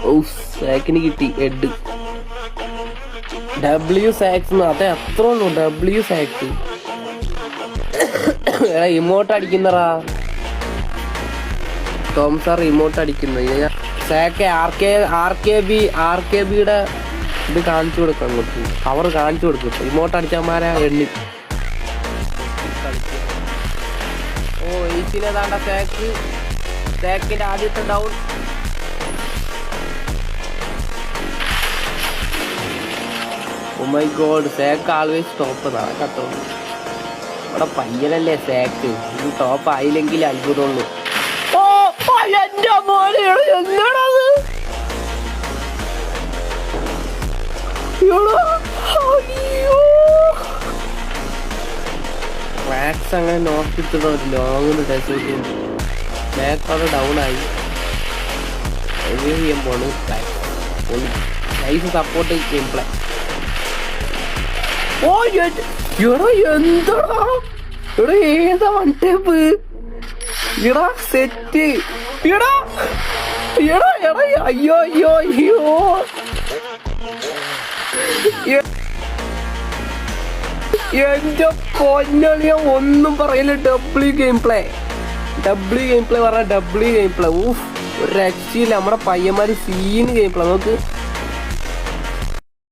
ഓ സാക്കിന് കിട്ടി head. W സാക്സ് അതെ അത്ര ഉള്ളൂ. ഡബ്ല്യു സാക്സ് ഇമോട്ട് അടിക്കുന്നറാ ടോം സാർ ഇമോട്ട് അടിക്കുന്നത്. സാക്ക് ആർ കെ ബിയുടെ ഇത് കാണിച്ചു കൊടുക്കാം. അങ്ങോട്ട് അവർ കാണിച്ചു കൊടുക്കും. ഇമോട്ട് അടിച്ചമാരെ എണ്ണി. ഓ ഈസിലേതാണ്ട സാക്കിന്റെ ആദ്യത്തെ down. Oh my god, Zack always top. നടക്കത്തുള്ളൂ ഇവിടെ പയ്യനല്ലേ സാക്ക്. ഇത് ടോപ്പ് ആയില്ലെങ്കിൽ അത്ഭുതമുള്ളൂ. എന്റെ മോനെ എന്താണത്? മാക്സ് അങ്ങനെ നോക്കിട്ടോ ലോങ് ഡെസേർട്ട് മാക്സ് ഡൗൺ ആയി. ചെയ്യാൻ പോണ് നൈസ് സപ്പോർട്ട് ഗെയിം പ്ലേ. ഓ എടാ എന്താടാ എടാ ഏതാ വൺ ടേപ്പ് എടാ സെറ്റ് എടാ എടാ എടാ അയ്യോ അയ്യോ അയ്യോ എന്റെ പൊന്നളിയ ഒന്നും പറയില്ല. ഡബ്ല്യു ഗെയിം പ്ലേ പറഞ്ഞ ഡബ്ല്യു ഗെയിം പ്ലേ. ഊഫ് ഒരു രക്ഷയില്ല. നമ്മുടെ പയ്യന്മാര് സീന് ഗെയിം പ്ലേ. നമുക്ക്